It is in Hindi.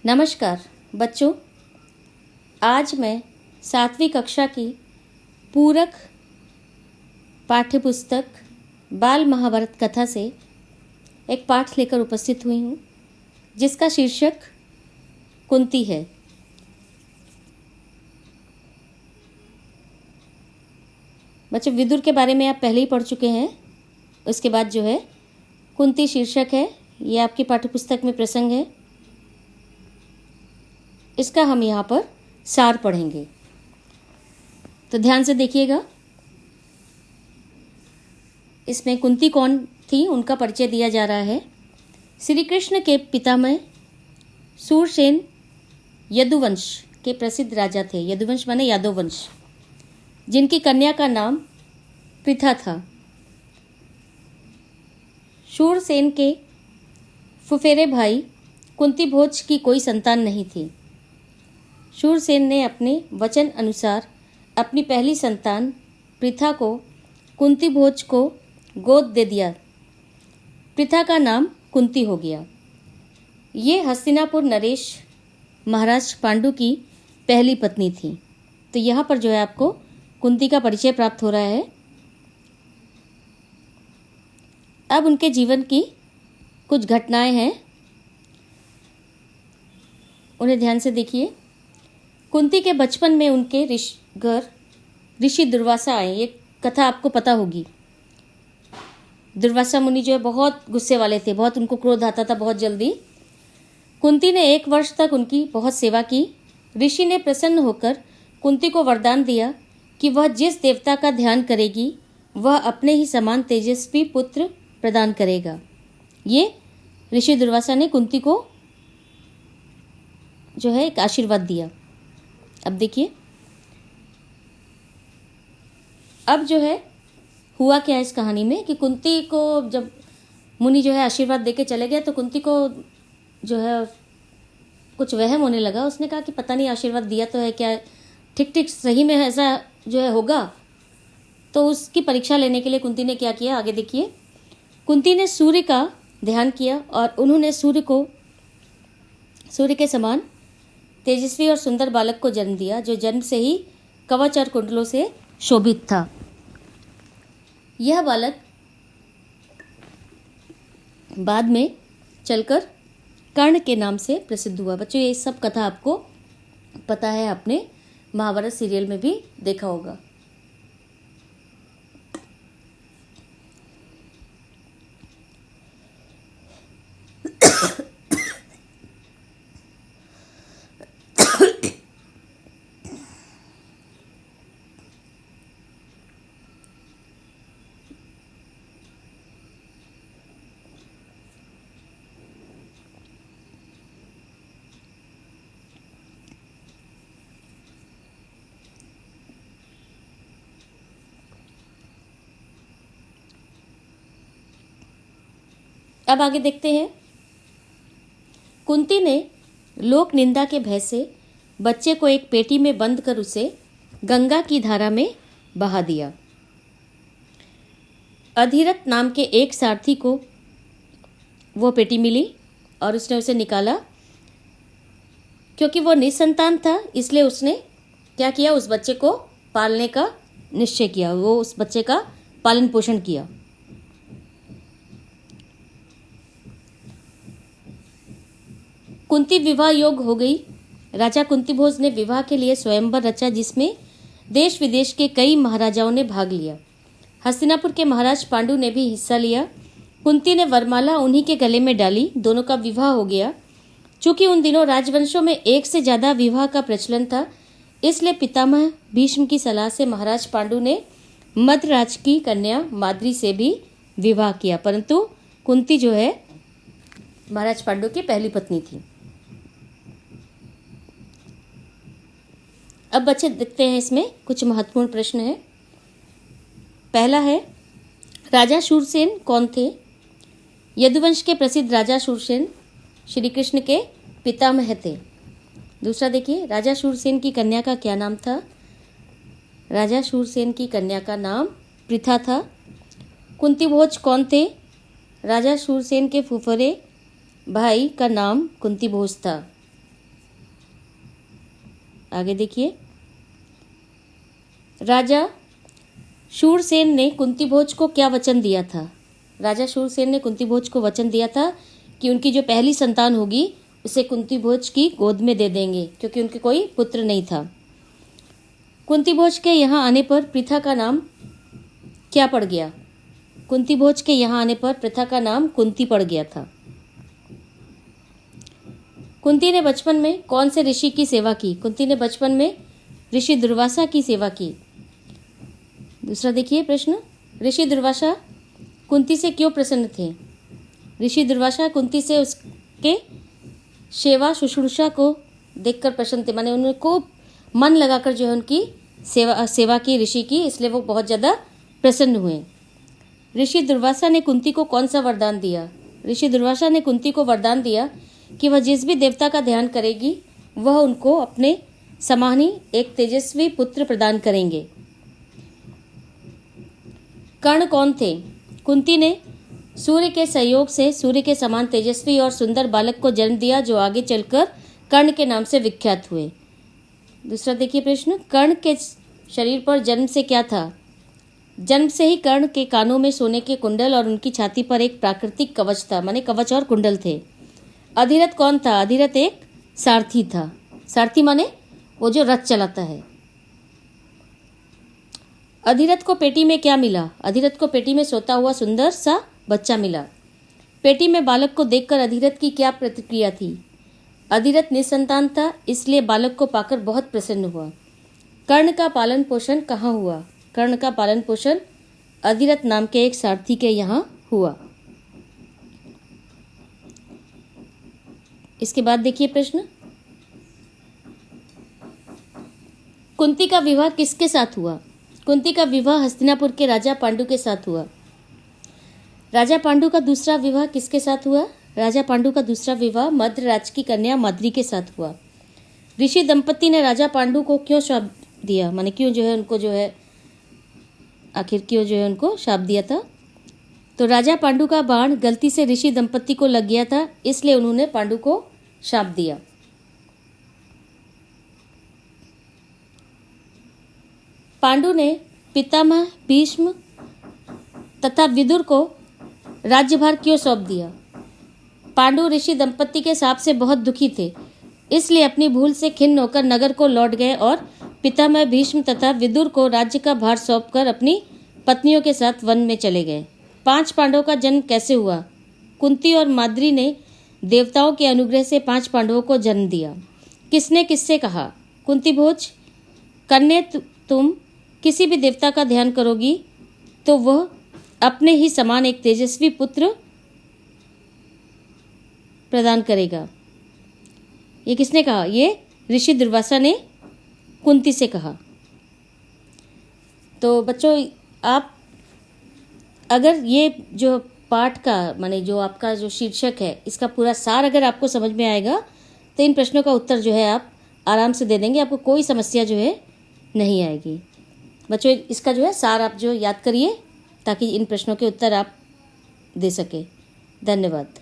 नमस्कार बच्चों, आज मैं 7वीं कक्षा की पूरक पाठ्यपुस्तक बाल महाभारत कथा से एक पाठ लेकर उपस्थित हुई हूँ, जिसका शीर्षक कुंती है। बच्चों, विदुर के बारे में आप पहले ही पढ़ चुके हैं। उसके बाद जो है कुंती शीर्षक है, ये आपकी पाठ्यपुस्तक में प्रसंग है। इसका हम यहाँ पर सार पढ़ेंगे, तो ध्यान से देखिएगा। इसमें कुंती कौन थी, उनका परिचय दिया जा रहा है। श्री कृष्ण के पितामह सूरसेन यदुवंश के प्रसिद्ध राजा थे। यदुवंश माने यादव वंश, जिनकी कन्या का नाम पृथा था। शूरसेन के फुफेरे भाई कुंती भोज की कोई संतान नहीं थी। शूरसेन ने अपने वचन अनुसार अपनी पहली संतान पृथा को कुंती भोज को गोद दे दिया। पृथा का नाम कुंती हो गया। ये हस्तिनापुर नरेश महाराज पांडु की पहली पत्नी थी। तो यहाँ पर जो है आपको कुंती का परिचय प्राप्त हो रहा है। अब उनके जीवन की कुछ घटनाएं हैं, उन्हें ध्यान से देखिए। कुंती के बचपन में उनके घर ऋषि दुर्वासा आए। ये कथा आपको पता होगी। दुर्वासा मुनि जो है बहुत गुस्से वाले थे, बहुत उनको क्रोध आता था बहुत जल्दी। कुंती ने 1 वर्ष तक उनकी बहुत सेवा की। ऋषि ने प्रसन्न होकर कुंती को वरदान दिया कि वह जिस देवता का ध्यान करेगी वह अपने ही समान तेजस्वी पुत्र प्रदान करेगा। ये ऋषि दुर्वासा ने कुंती को जो है एक आशीर्वाद दिया। अब देखिए, अब जो है हुआ क्या इस कहानी में कि कुंती को जब मुनि जो है आशीर्वाद देके चले गए, तो कुंती को जो है कुछ वहम होने लगा। उसने कहा कि पता नहीं आशीर्वाद दिया तो है क्या, ठीक ठीक सही में ऐसा जो है होगा। तो उसकी परीक्षा लेने के लिए कुंती ने क्या किया, आगे देखिए। कुंती ने सूर्य का ध्यान किया और उन्होंने सूर्य के समान तेजस्वी और सुंदर बालक को जन्म दिया, जो जन्म से ही कवच और कुंडलों से शोभित था। यह बालक बाद में चलकर कर्ण के नाम से प्रसिद्ध हुआ। बच्चों, ये सब कथा आपको पता है, आपने महाभारत सीरियल में भी देखा होगा। अब आगे देखते हैं। कुंती ने लोक निंदा के भय से बच्चे को एक पेटी में बंद कर उसे गंगा की धारा में बहा दिया। अधिरथ नाम के एक सारथी को वो पेटी मिली और उसने उसे निकाला। क्योंकि वो निसंतान था, इसलिए उसने क्या किया, उस बच्चे को पालने का निश्चय किया। वो उस बच्चे का पालन पोषण किया। कुंती विवाह योग हो गई। राजा कुंती भोज ने विवाह के लिए स्वयंवर रचा, जिसमें देश विदेश के कई महाराजाओं ने भाग लिया। हस्तिनापुर के महाराज पांडु ने भी हिस्सा लिया। कुंती ने वरमाला उन्हीं के गले में डाली। दोनों का विवाह हो गया। चूंकि उन दिनों राजवंशों में एक से ज्यादा विवाह का प्रचलन था, इसलिए पितामह भीष्म की सलाह से महाराज पांडु ने मद्राज की कन्या माद्री से भी विवाह किया। परंतु कुंती जो है महाराज पांडु की पहली पत्नी थी। अब बच्चे देखते हैं, इसमें कुछ महत्वपूर्ण प्रश्न है। पहला है, राजा शूरसेन कौन थे? यदुवंश के प्रसिद्ध राजा शूरसेन श्री कृष्ण के पितामह थे। दूसरा देखिए, राजा शूरसेन की कन्या का क्या नाम था? राजा शूरसेन की कन्या का नाम पृथा था। कुंती भोज कौन थे? राजा शूरसेन के फुफेरे भाई का नाम कुंती भोज था। आगे देखिए, राजा शूरसेन ने कुंती भोज को क्या वचन दिया था? राजा शूरसेन ने कुंती भोज को वचन दिया था कि उनकी जो पहली संतान होगी उसे कुंती भोज की गोद में दे देंगे, क्योंकि उनके कोई पुत्र नहीं था। कुंती भोज के यहाँ आने पर प्रथा का नाम क्या पड़ गया? कुंती भोज के यहाँ आने पर प्रथा का नाम कुंती पड़ गया था। कुंती ने बचपन में कौन से ऋषि की सेवा की? कुंती ने बचपन में ऋषि दुर्वासा की सेवा की। दूसरा देखिए प्रश्न, ऋषि दुर्वासा कुंती से क्यों प्रसन्न थे? ऋषि दुर्वासा कुंती से उसके सेवा शुश्रूषा को देखकर प्रसन्न थे, माने उनको मन लगाकर जो है उनकी सेवा की ऋषि की, इसलिए वो बहुत ज़्यादा प्रसन्न हुए। ऋषि दुर्वासा ने कुंती को कौन सा वरदान दिया? ऋषि दुर्वासा ने कुंती को वरदान दिया कि वह जिस भी देवता का ध्यान करेगी वह उनको अपने समान ही एक तेजस्वी पुत्र प्रदान करेंगे। कर्ण कौन थे? कुंती ने सूर्य के सहयोग से सूर्य के समान तेजस्वी और सुंदर बालक को जन्म दिया, जो आगे चलकर कर्ण के नाम से विख्यात हुए। दूसरा देखिए प्रश्न, कर्ण के शरीर पर जन्म से क्या था? जन्म से ही कर्ण के कानों में सोने के कुंडल और उनकी छाती पर एक प्राकृतिक कवच था, माने कवच और कुंडल थे। अधिरथ कौन था? अधिरथ एक सारथी था। सारथी माने वो जो रथ चलाता है। अधिरथ को पेटी में क्या मिला? अधिरथ को पेटी में सोता हुआ सुंदर सा बच्चा मिला। पेटी में बालक को देखकर अधिरथ की क्या प्रतिक्रिया थी? अधिरथ निसंतान था, इसलिए बालक को पाकर बहुत प्रसन्न हुआ। कर्ण का पालन पोषण कहाँ हुआ? कर्ण का पालन पोषण अधिरथ नाम के एक सारथी के यहाँ हुआ। इसके बाद देखिए प्रश्न, कुंती का विवाह किसके साथ हुआ? कुंती का विवाह हस्तिनापुर के राजा पांडु के साथ हुआ। राजा पांडु का दूसरा विवाह किसके साथ हुआ? राजा पांडु का दूसरा विवाह मद्र राज की कन्या माद्री के साथ हुआ। ऋषि दंपति ने राजा पांडु को क्यों शाप दिया? माने क्यों जो है उनको जो है आखिर क्यों जो है उनको शाप दिया था? तो राजा पांडु का बाण गलती से ऋषि दंपति को लग गया था, इसलिए उन्होंने पांडु को शाप दिया। पांडु ने पितामह भीष्म तथा विदुर को राज्यभार क्यों सौंप दिया? पांडु ऋषि दंपति के शाप से बहुत दुखी थे, इसलिए अपनी भूल से खिन्न होकर नगर को लौट गए और पितामह भीष्म तथा विदुर को राज्य का भार सौंपकर अपनी पत्नियों के साथ वन में चले गए। 5 पांडवों का जन्म कैसे हुआ? कुंती और माद्री ने देवताओं के अनुग्रह से 5 पांडवों को जन्म दिया। किसने किससे कहा? कुंती भोज, कन्या तुम किसी भी देवता का ध्यान करोगी तो वह अपने ही समान एक तेजस्वी पुत्र प्रदान करेगा। ये किसने कहा? ये ऋषि दुर्वासा ने कुंती से कहा। तो बच्चों, आप अगर ये जो पाठ का माने जो आपका जो शीर्षक है इसका पूरा सार अगर आपको समझ में आएगा तो इन प्रश्नों का उत्तर जो है आप आराम से दे देंगे, आपको कोई समस्या जो है नहीं आएगी। बच्चों, इसका जो है सार आप जो याद करिए ताकि इन प्रश्नों के उत्तर आप दे सकें। धन्यवाद।